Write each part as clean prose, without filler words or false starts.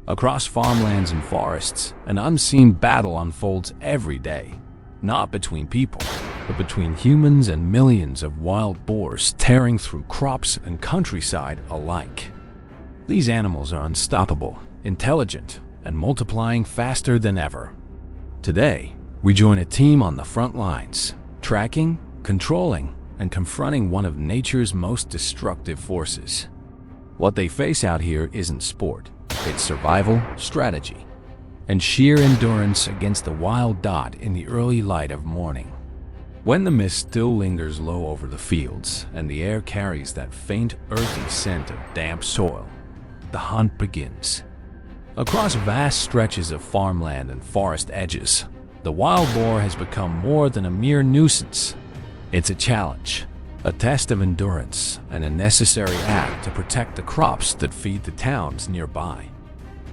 Across farmlands and forests, an unseen battle unfolds every day, not between people, but between humans and millions of wild boars tearing through crops and countryside alike. These animals are unstoppable, intelligent, and multiplying faster than ever. Today, we join a team on the front lines, tracking, controlling, and confronting one of nature's most destructive forces. What they face out here isn't sport. It's survival, strategy, and sheer endurance against the wild dot in the early light of morning. When the mist still lingers low over the fields and the air carries that faint, earthy scent of damp soil, the hunt begins. Across vast stretches of farmland and forest edges, the wild boar has become more than a mere nuisance. It's a challenge, a test of endurance, and a necessary act to protect the crops that feed the towns nearby.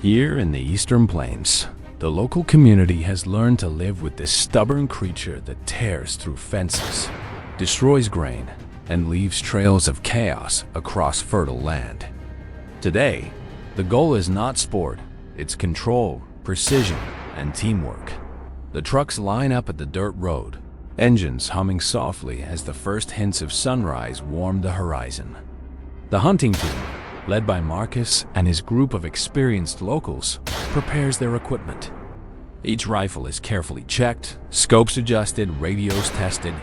Here in the Eastern Plains, the local community has learned to live with this stubborn creature that tears through fences, destroys grain, and leaves trails of chaos across fertile land. Today, the goal is not sport, it's control, precision, and teamwork. The trucks line up at the dirt road, engines humming softly as the first hints of sunrise warm the horizon. The hunting team, led by Marcus and his group of experienced locals, prepares their equipment. Each rifle is carefully checked, scopes adjusted, radios tested.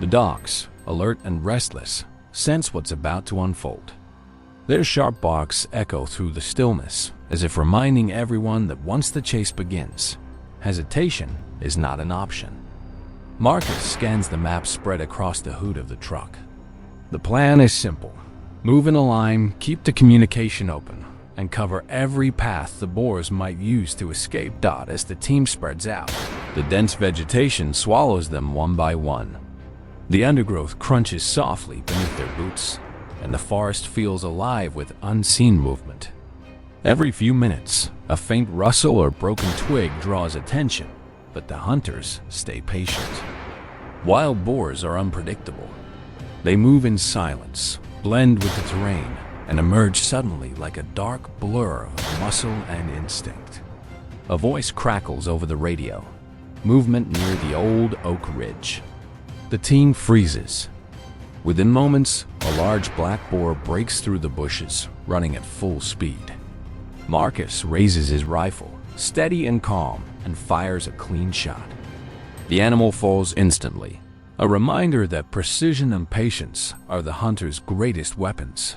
The dogs, alert and restless, sense what's about to unfold. Their sharp barks echo through the stillness, as if reminding everyone that once the chase begins, hesitation is not an option. Marcus scans the map spread across the hood of the truck. The plan is simple. Move in a line, keep the communication open, and cover every path the boars might use to escape Dot as the team spreads out. The dense vegetation swallows them one by one. The undergrowth crunches softly beneath their boots, and the forest feels alive with unseen movement. Every few minutes, a faint rustle or broken twig draws attention, but the hunters stay patient. Wild boars are unpredictable. They move in silence, blend with the terrain, and emerge suddenly like a dark blur of muscle and instinct. A voice crackles over the radio. Movement near the old oak ridge. The team freezes. Within moments, a large black boar breaks through the bushes, running at full speed. Marcus raises his rifle, steady and calm, and fires a clean shot. The animal falls instantly, a reminder that precision and patience are the hunter's greatest weapons.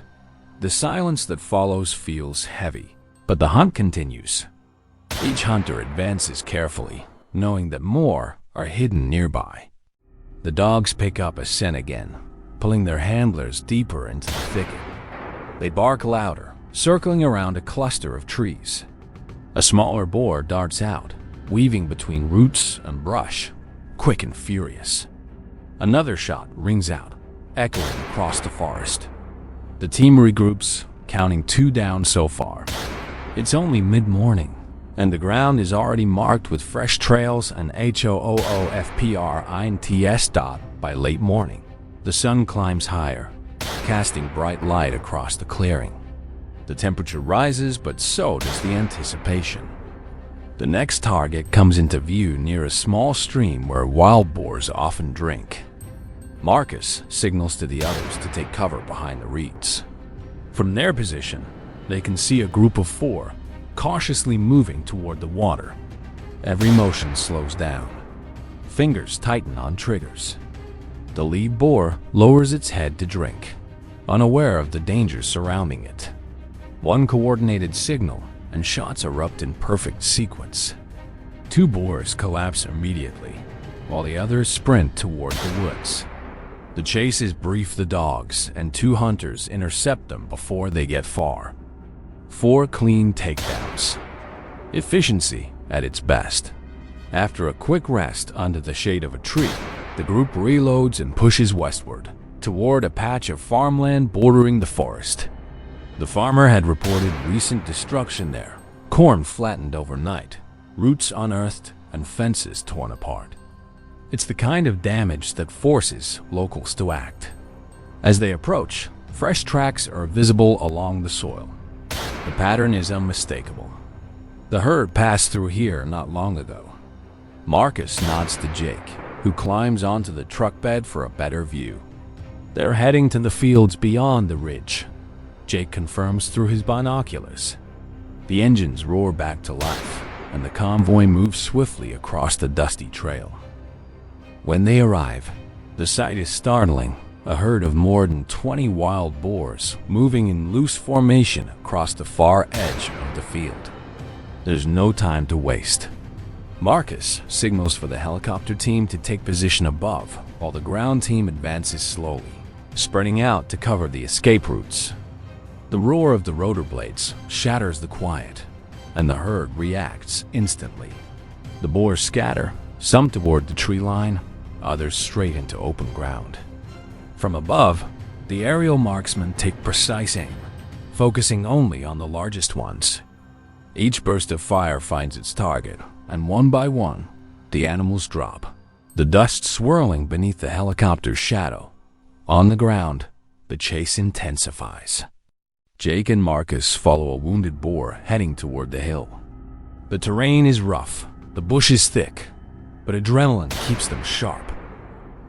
The silence that follows feels heavy, but the hunt continues. Each hunter advances carefully, knowing that more are hidden nearby. The dogs pick up a scent again, pulling their handlers deeper into the thicket. They bark louder, circling around a cluster of trees. A smaller boar darts out, weaving between roots and brush, quick and furious. Another shot rings out, echoing across the forest. The team regroups, counting 2 down so far. It's only mid-morning, and the ground is already marked with fresh trails and HOOFPRINTS dot by late morning. The sun climbs higher, casting bright light across the clearing. The temperature rises, but so does the anticipation. The next target comes into view near a small stream where wild boars often drink. Marcus signals to the others to take cover behind the reeds. From their position, they can see a group of 4, cautiously moving toward the water. Every motion slows down. Fingers tighten on triggers. The lead boar lowers its head to drink, unaware of the dangers surrounding it. One coordinated signal, and shots erupt in perfect sequence. 2 boars collapse immediately, while the others sprint toward the woods. The chase is brief. The dogs and 2 hunters intercept them before they get far. 4 clean takedowns. Efficiency at its best. After a quick rest under the shade of a tree, the group reloads and pushes westward, toward a patch of farmland bordering the forest. The farmer had reported recent destruction there, corn flattened overnight, roots unearthed, and fences torn apart. It's the kind of damage that forces locals to act. As they approach, fresh tracks are visible along the soil. The pattern is unmistakable, The herd passed through here not long ago. Marcus nods to Jake, who climbs onto the truck bed for a better view. They're heading to the fields beyond the ridge. Jake confirms through his binoculars. The engines roar back to life, and the convoy moves swiftly across the dusty trail. When they arrive, the sight is startling. A herd of more than 20 wild boars moving in loose formation across the far edge of the field. There's no time to waste. Marcus signals for the helicopter team to take position above, while the ground team advances slowly, spreading out to cover the escape routes. The roar of the rotor blades shatters the quiet, and the herd reacts instantly. The boars scatter, some toward the tree line, others straight into open ground. From above, the aerial marksmen take precise aim, focusing only on the largest ones. Each burst of fire finds its target, and one by one, the animals drop, the dust swirling beneath the helicopter's shadow. On the ground, the chase intensifies. Jake and Marcus follow a wounded boar heading toward the hill. The terrain is rough, the bush is thick, but adrenaline keeps them sharp.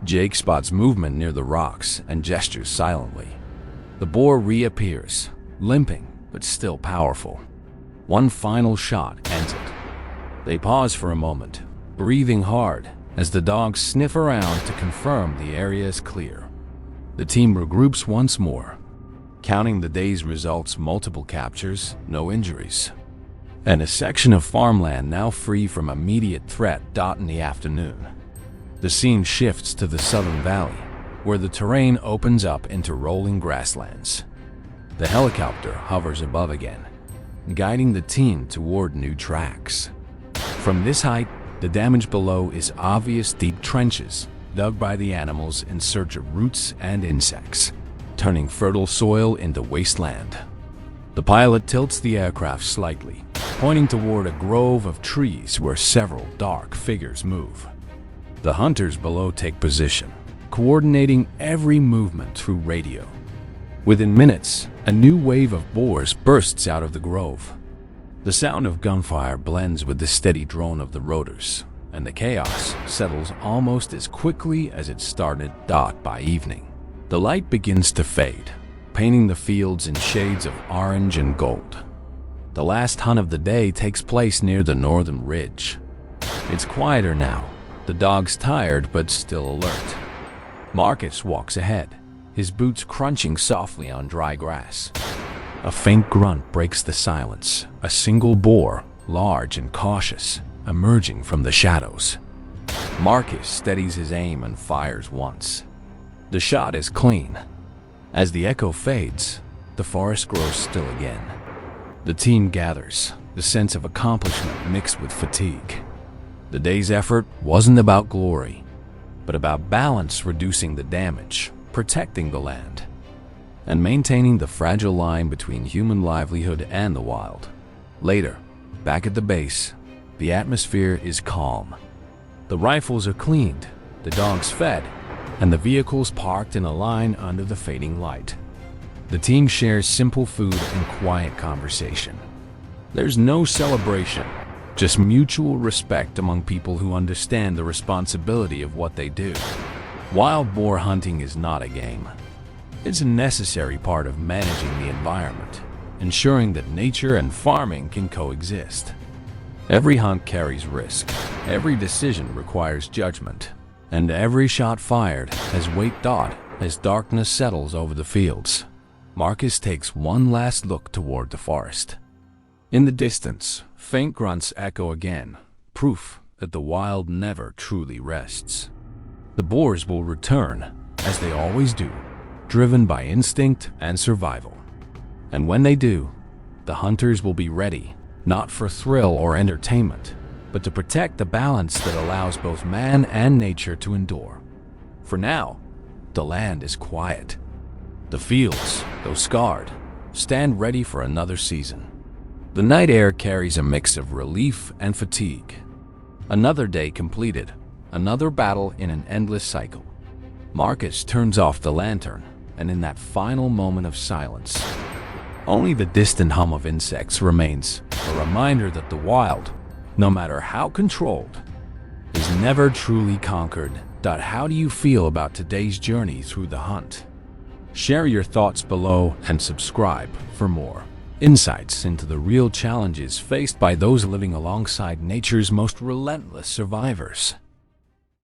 Jake spots movement near the rocks and gestures silently. The boar reappears, limping but still powerful. One final shot ends it. They pause for a moment, breathing hard as the dogs sniff around to confirm the area is clear. The team regroups once more, counting the day's results: multiple captures, no injuries, and a section of farmland now free from immediate threat. In the afternoon, the scene shifts to the southern valley, where the terrain opens up into rolling grasslands. The helicopter hovers above again, guiding the team toward new tracks. From this height, the damage below is obvious: deep trenches dug by the animals in search of roots and insects, turning fertile soil into wasteland. The pilot tilts the aircraft slightly, pointing toward a grove of trees where several dark figures move. The hunters below take position, coordinating every movement through radio. Within minutes, a new wave of boars bursts out of the grove. The sound of gunfire blends with the steady drone of the rotors, and the chaos settles almost as quickly as it started. By evening, the light begins to fade, painting the fields in shades of orange and gold. The last hunt of the day takes place near the northern ridge. It's quieter now, the dogs tired but still alert. Marcus walks ahead, his boots crunching softly on dry grass. A faint grunt breaks the silence, a single boar, large and cautious, emerging from the shadows. Marcus steadies his aim and fires once. The shot is clean. As the echo fades, the forest grows still again. The team gathers, the sense of accomplishment mixed with fatigue. The day's effort wasn't about glory, but about balance, reducing the damage, protecting the land, and maintaining the fragile line between human livelihood and the wild. Later, back at the base, the atmosphere is calm. The rifles are cleaned, the dogs fed, and the vehicles parked in a line under the fading light. The team shares simple food and quiet conversation. There's no celebration, just mutual respect among people who understand the responsibility of what they do. Wild boar hunting is not a game. It's a necessary part of managing the environment, ensuring that nature and farming can coexist. Every hunt carries risk, every decision requires judgment, and every shot fired has weight. As darkness settles over the fields, Marcus takes one last look toward the forest. In the distance, faint grunts echo again, proof that the wild never truly rests. The boars will return, as they always do, driven by instinct and survival. And when they do, the hunters will be ready, not for thrill or entertainment, but to protect the balance that allows both man and nature to endure. For now, the land is quiet. The fields, though scarred, stand ready for another season. The night air carries a mix of relief and fatigue. Another day completed, another battle in an endless cycle. Marcus turns off the lantern, and in that final moment of silence, Only the distant hum of insects remains, a reminder that the wild, no matter how controlled, is never truly conquered. How do you feel about today's journey through the hunt? Share your thoughts below and subscribe for more insights into the real challenges faced by those living alongside nature's most relentless survivors.